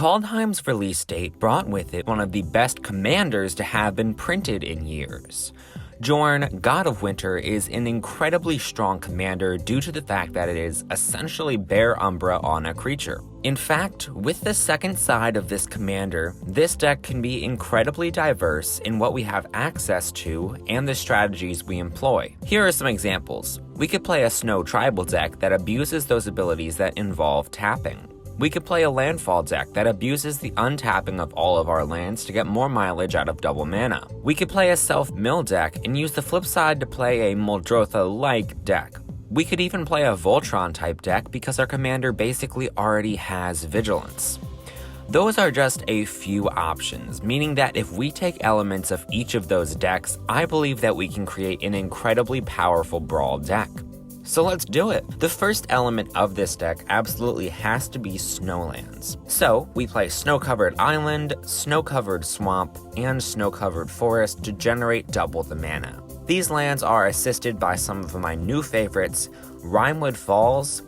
Kaldheim's release date brought with it one of the best commanders to have been printed in years. Jorn, God of Winter, is an incredibly strong commander due to the fact that it is essentially bare Umbra on a creature. In fact, with the second side of this commander, this deck can be incredibly diverse in what we have access to and the strategies we employ. Here are some examples. We could play a Snow Tribal deck that abuses those abilities that involve tapping. We could play a Landfall deck that abuses the untapping of all of our lands to get more mileage out of double mana. We could play a Self-Mill deck and use the flip side to play a Muldrotha-like deck. We could even play a Voltron-type deck because our commander basically already has Vigilance. Those are just a few options, meaning that if we take elements of each of those decks, I believe that we can create an incredibly powerful Brawl deck. So let's do it! The first element of this deck absolutely has to be Snowlands. So we play Snow-Covered Island, Snow-Covered Swamp, and Snow-Covered Forest to generate double the mana. These lands are assisted by some of my new favorites, Rimewood Falls,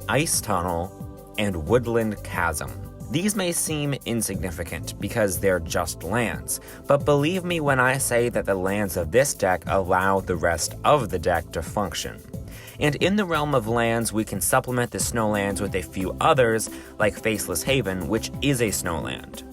Ice Tunnel, and Woodland Chasm. These may seem insignificant because they're just lands, but believe me when I say that the lands of this deck allow the rest of the deck to function. And in the realm of lands, we can supplement the Snowlands with a few others, like Faceless Haven, which is a Snowland.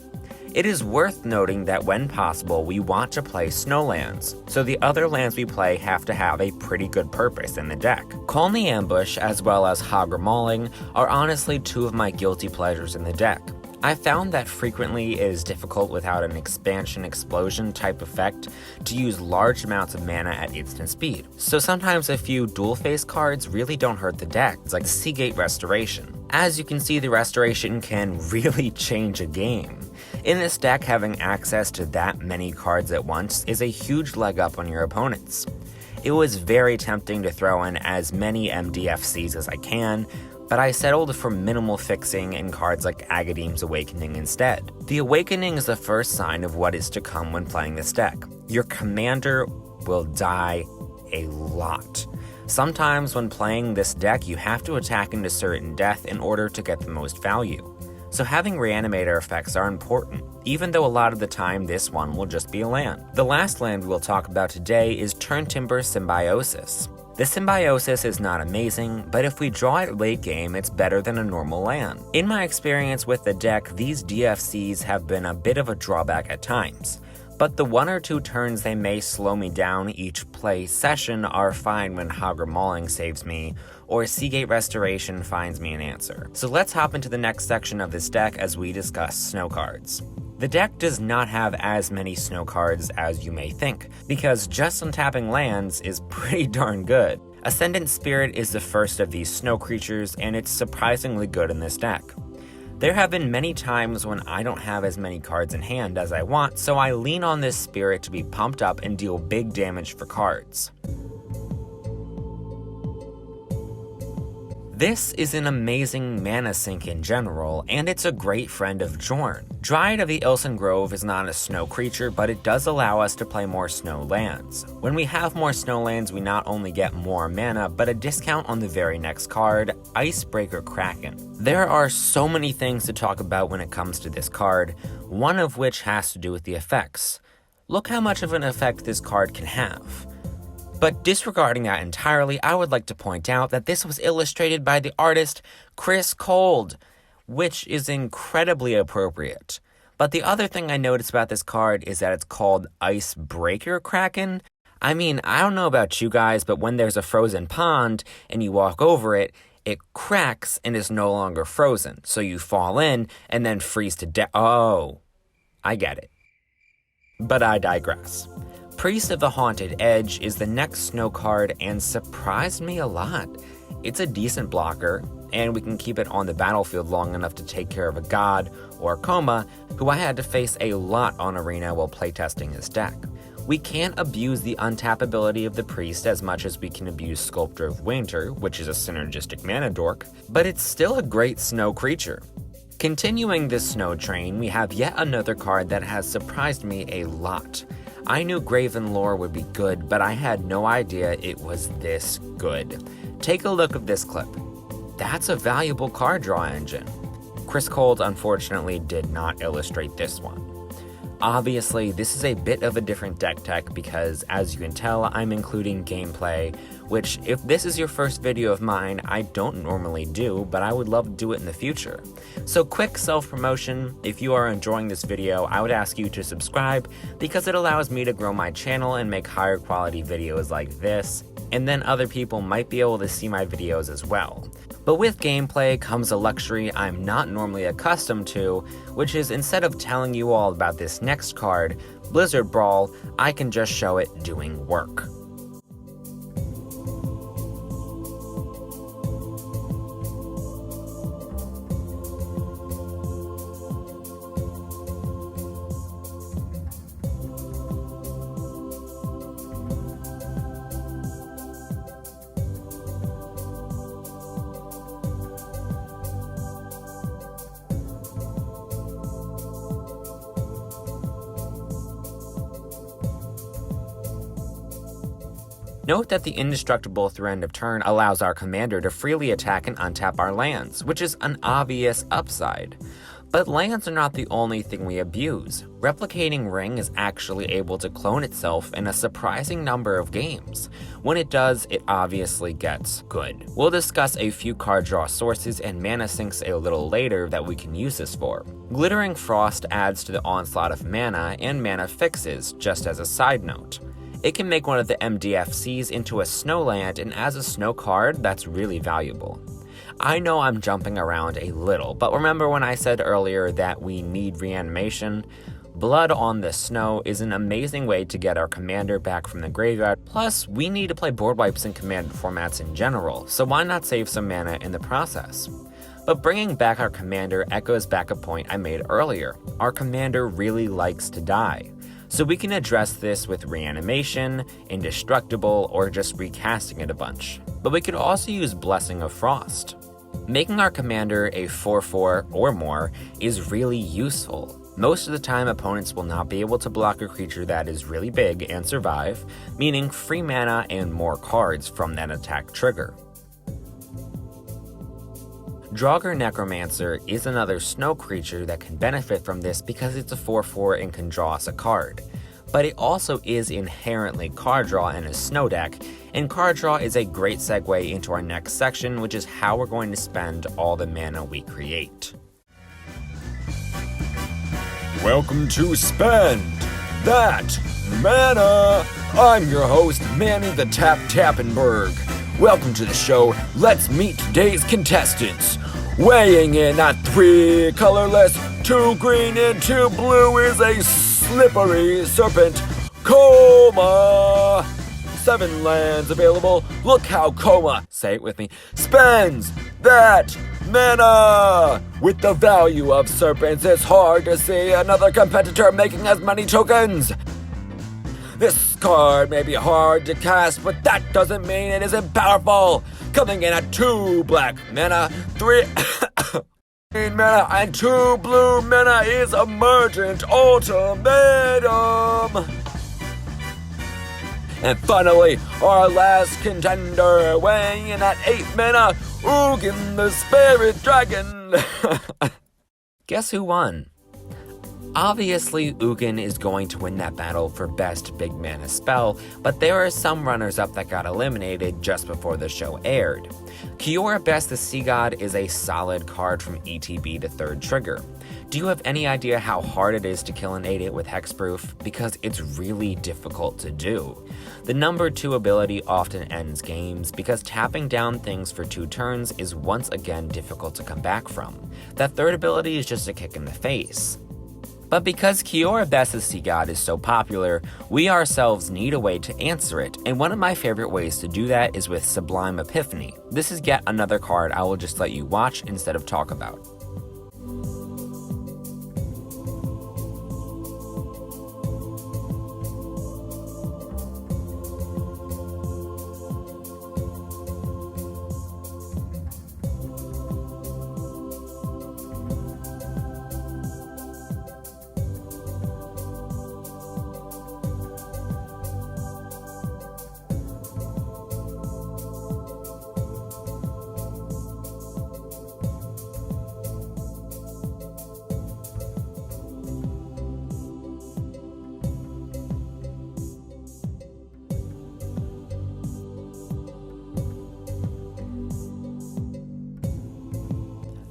It is worth noting that when possible, we want to play Snowlands, so the other lands we play have to have a pretty good purpose in the deck. Colney Ambush, as well as Hagra Mauling, are honestly two of my guilty pleasures in the deck. I found that frequently it is difficult without an expansion explosion type effect to use large amounts of mana at instant speed. So sometimes a few dual face cards really don't hurt the deck, like the Seagate Restoration. As you can see, the Restoration can really change a game. In this deck, having access to that many cards at once is a huge leg up on your opponents. It was very tempting to throw in as many MDFCs as I can, but I settled for minimal fixing in cards like Agadeem's Awakening instead. The Awakening is the first sign of what is to come when playing this deck. Your commander will die a lot. Sometimes when playing this deck, you have to attack into certain death in order to get the most value. So having Reanimator effects are important, even though a lot of the time this one will just be a land. The last land we'll talk about today is Turntimber Symbiosis. The Symbiosis is not amazing, but if we draw it late game, it's better than a normal land. In my experience with the deck, these DFCs have been a bit of a drawback at times, but the 1 or 2 turns they may slow me down each play session are fine when Hagra Mauling saves me, or Seagate Restoration finds me an answer. So let's hop into the next section of this deck as we discuss snow cards. The deck does not have as many snow cards as you may think, because just untapping lands is pretty darn good. Ascendant Spirit is the first of these snow creatures, and it's surprisingly good in this deck. There have been many times when I don't have as many cards in hand as I want, so I lean on this spirit to be pumped up and deal big damage for cards. This is an amazing mana sink in general, and it's a great friend of Jorn. Dryad of the Ilson Grove is not a snow creature, but it does allow us to play more snow lands. When we have more snow lands, we not only get more mana, but a discount on the very next card, Icebreaker Kraken. There are so many things to talk about when it comes to this card, one of which has to do with the effects. Look how much of an effect this card can have. But disregarding that entirely, I would like to point out that this was illustrated by the artist Chris Cold, which is incredibly appropriate. But the other thing I noticed about this card is that it's called Icebreaker Kraken. I mean, I don't know about you guys, but when there's a frozen pond and you walk over it, it cracks and is no longer frozen. So you fall in and then freeze to death. Oh, I get it. But I digress. Priest of the Haunted Edge is the next snow card and surprised me a lot. It's a decent blocker, and we can keep it on the battlefield long enough to take care of a god or Koma, who I had to face a lot on Arena while playtesting his deck. We can't abuse the untappability of the Priest as much as we can abuse Sculptor of Winter, which is a synergistic mana dork, but it's still a great snow creature. Continuing this snow train, we have yet another card that has surprised me a lot. I knew Graven Lore would be good, but I had no idea it was this good. Take a look at this clip. That's a valuable card draw engine. Chris Cold unfortunately did not illustrate this one. Obviously, this is a bit of a different deck tech because, as you can tell, I'm including gameplay, which, if this is your first video of mine, I don't normally do, but I would love to do it in the future. So quick self-promotion, if you are enjoying this video, I would ask you to subscribe because it allows me to grow my channel and make higher quality videos like this, and then other people might be able to see my videos as well. But with gameplay comes a luxury I'm not normally accustomed to, which is instead of telling you all about this next card, Blizzard Brawl, I can just show it doing work. Note that the indestructible through end of turn allows our commander to freely attack and untap our lands, which is an obvious upside. But lands are not the only thing we abuse. Replicating Ring is actually able to clone itself in a surprising number of games. When it does, it obviously gets good. We'll discuss a few card draw sources and mana sinks a little later that we can use this for. Glittering Frost adds to the onslaught of mana and mana fixes, just as a side note. It can make one of the MDFCs into a snowland, and as a snow card, that's really valuable. I know I'm jumping around a little, but remember when I said earlier that we need reanimation? Blood on the Snow is an amazing way to get our commander back from the graveyard, plus we need to play board wipes in commander formats in general, so why not save some mana in the process? But bringing back our commander echoes back a point I made earlier. Our commander really likes to die. So we can address this with reanimation, indestructible, or just recasting it a bunch. But we could also use Blessing of Frost. Making our commander a 4/4 or more is really useful. Most of the time opponents will not be able to block a creature that is really big and survive, meaning free mana and more cards from that attack trigger. Draugr Necromancer is another snow creature that can benefit from this because it's a 4/4 and can draw us a card. But it also is inherently card draw in a snow deck, and card draw is a great segue into our next section, which is how we're going to spend all the mana we create. Welcome to Spend That Mana! I'm your host, Manny the Tap Tappenberg. Welcome to the show. Let's meet today's contestants. Weighing in at 3 colorless, 2 green and 2 blue is a slippery serpent, Coma. 7 lands available. Look how Coma, say it with me, spends that mana. With the value of serpents, it's hard to see another competitor making as many tokens. This card may be hard to cast, but that doesn't mean it isn't powerful. Coming in at 2 black mana, 3 green mana, and 2 blue mana is Emergent Ultimatum. And finally, our last contender, weighing in at 8 mana, Ugin the Spirit Dragon. Guess who won? Obviously, Ugin is going to win that battle for best big mana spell, but there are some runners-up that got eliminated just before the show aired. Kiora Best the Sea God is a solid card from ETB to 3rd trigger. Do you have any idea how hard it is to kill an 8/8 with hexproof? Because it's really difficult to do. The number 2 ability often ends games because tapping down things for 2 turns is once again difficult to come back from. That 3rd ability is just a kick in the face. But because Kiora Best the Sea God is so popular, we ourselves need a way to answer it, and one of my favorite ways to do that is with Sublime Epiphany. This is yet another card I will just let you watch instead of talk about.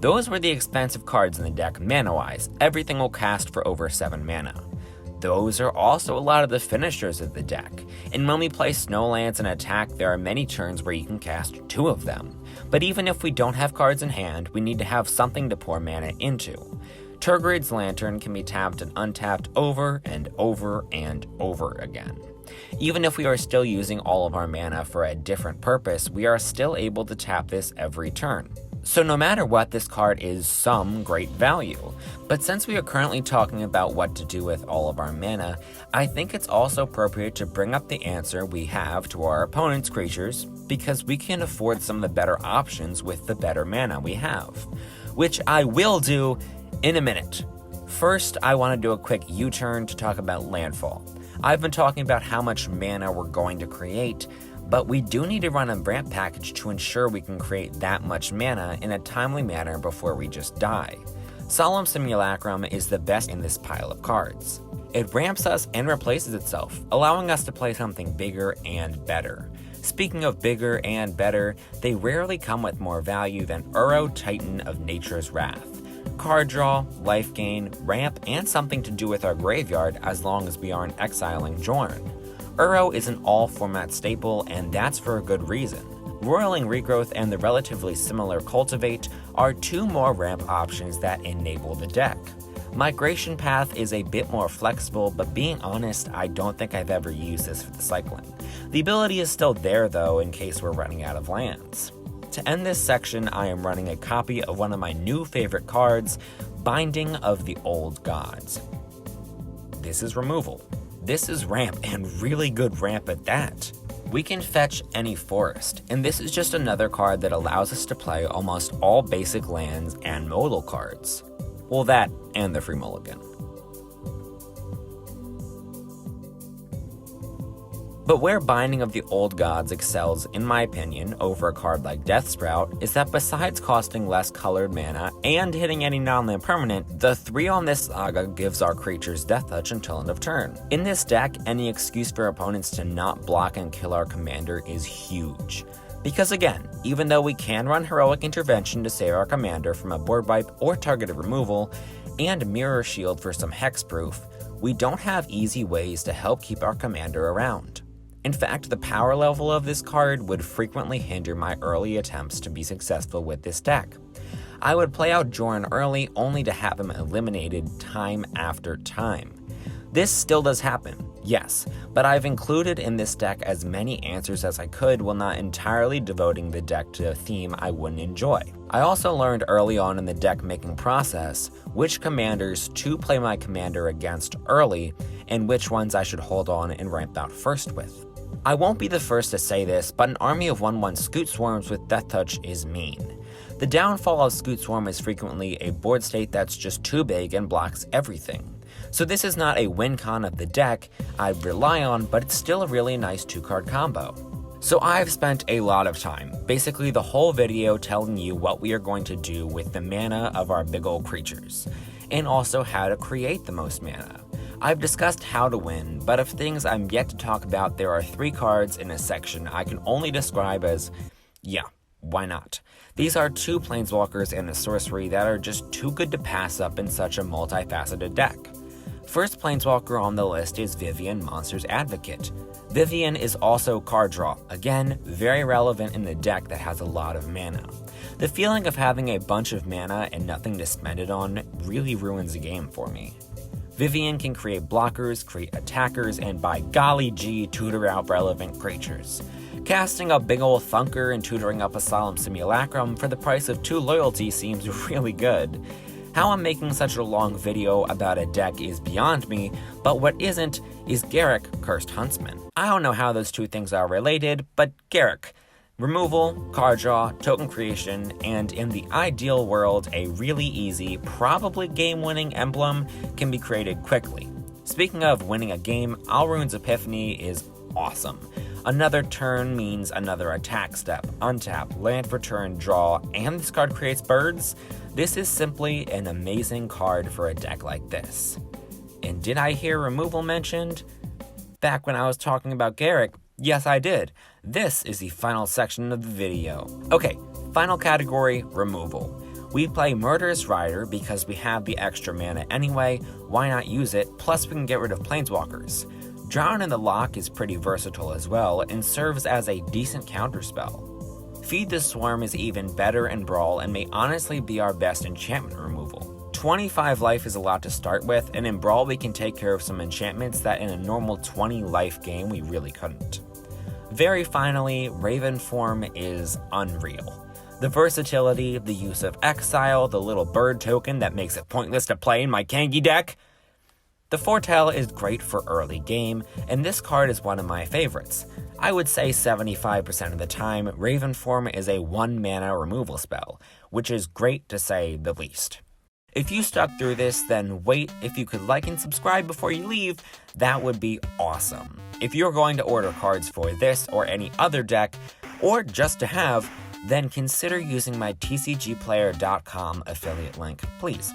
Those were the expensive cards in the deck mana-wise. Everything will cast for over 7 mana. Those are also a lot of the finishers of the deck, and when we play Snowlands and attack, there are many turns where you can cast 2 of them. But even if we don't have cards in hand, we need to have something to pour mana into. Tergrid's Lantern can be tapped and untapped over and over and over again. Even if we are still using all of our mana for a different purpose, we are still able to tap this every turn. So no matter what, this card is some great value. But since we are currently talking about what to do with all of our mana, I think it's also appropriate to bring up the answer we have to our opponent's creatures, because we can afford some of the better options with the better mana we have, which I will do in a minute. First, I want to do a quick U-turn to talk about landfall. I've been talking about how much mana we're going to create, but we do need to run a ramp package to ensure we can create that much mana in a timely manner before we just die. Solemn Simulacrum is the best in this pile of cards. It ramps us and replaces itself, allowing us to play something bigger and better. Speaking of bigger and better, they rarely come with more value than Uro, Titan of Nature's Wrath. Card draw, life gain, ramp, and something to do with our graveyard as long as we aren't exiling Jorn. Uro is an all-format staple, and that's for a good reason. Roiling Regrowth and the relatively similar Cultivate are 2 more ramp options that enable the deck. Migration Path is a bit more flexible, but being honest, I don't think I've ever used this for the cycling. The ability is still there though in case we're running out of lands. To end this section, I am running a copy of one of my new favorite cards, Binding of the Old Gods. This is removal. This is ramp, and really good ramp at that. We can fetch any forest, and this is just another card that allows us to play almost all basic lands and modal cards. Well, that and the free mulligan. But where Binding of the Old Gods excels, in my opinion, over a card like Deathsprout, is that besides costing less colored mana and hitting any non-land permanent, the 3 on this saga gives our creatures Death Touch until end of turn. In this deck, any excuse for opponents to not block and kill our commander is huge. Because again, even though we can run Heroic Intervention to save our commander from a board wipe or targeted removal, and Mirror Shield for some hexproof, we don't have easy ways to help keep our commander around. In fact, the power level of this card would frequently hinder my early attempts to be successful with this deck. I would play out Jorn early only to have him eliminated time after time. This still does happen, yes, but I've included in this deck as many answers as I could while not entirely devoting the deck to a theme I wouldn't enjoy. I also learned early on in the deck making process which commanders to play my commander against early and which ones I should hold on and ramp out first with. I won't be the first to say this, but an army of 1/1 Scoot Swarms with Death Touch is mean. The downfall of Scoot Swarm is frequently a board state that's just too big and blocks everything. So this is not a win con of the deck I'd rely on, but it's still a really nice 2-card combo. So I've spent a lot of time, basically the whole video, telling you what we are going to do with the mana of our big ol' creatures, and also how to create the most mana. I've discussed how to win, but of things I'm yet to talk about, there are 3 cards in a section I can only describe as, yeah, why not? These are 2 Planeswalkers and a sorcery that are just too good to pass up in such a multifaceted deck. First Planeswalker on the list is Vivien, Monster's Advocate. Vivien is also card draw, again, very relevant in the deck that has a lot of mana. The feeling of having a bunch of mana and nothing to spend it on really ruins the game for me. Vivien can create blockers, create attackers, and by golly gee, tutor out relevant creatures. Casting a big ol' thunker and tutoring up a Solemn Simulacrum for the price of 2 loyalty seems really good. How I'm making such a long video about a deck is beyond me, but what isn't is Garruk, Cursed Huntsman. I don't know how those 2 things are related, but Garruk. Removal, card draw, token creation, and in the ideal world, a really easy, probably game-winning emblem can be created quickly. Speaking of winning a game, Alrund's Epiphany is awesome. Another turn means another attack step, untap, land for turn, draw, and this card creates birds. This is simply an amazing card for a deck like this. And did I hear removal mentioned? Back when I was talking about Garruk, yes I did. This is the final section of the video. Okay, final category, removal. We play Murderous Rider because we have the extra mana anyway, why not use it, plus we can get rid of Planeswalkers. Drown in the Loch is pretty versatile as well and serves as a decent counterspell. Feed the Swarm is even better in Brawl and may honestly be our best enchantment removal. 25 life is a lot to start with, and in Brawl we can take care of some enchantments that in a normal 20 life game we really couldn't. Very finally, Raven form is unreal. The versatility, the use of Exile, the little bird token that makes it pointless to play in my Kangi deck. The Foretell is great for early game, and this card is one of my favorites. I would say 75% of the time, Raven form is a 1 mana removal spell, which is great to say the least. If you stuck through this, then wait. If you could like and subscribe before you leave, that would be awesome. If you're going to order cards for this or any other deck, or just to have, then consider using my tcgplayer.com affiliate link, please.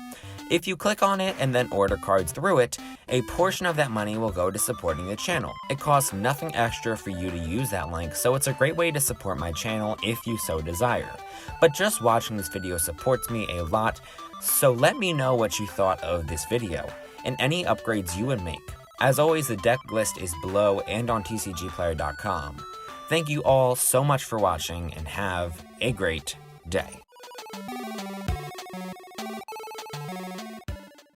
If you click on it and then order cards through it, a portion of that money will go to supporting the channel. It costs nothing extra for you to use that link, so it's a great way to support my channel if you so desire. But just watching this video supports me a lot, so let me know what you thought of this video, and any upgrades you would make. As always, the deck list is below and on tcgplayer.com. Thank you all so much for watching, and have a great day.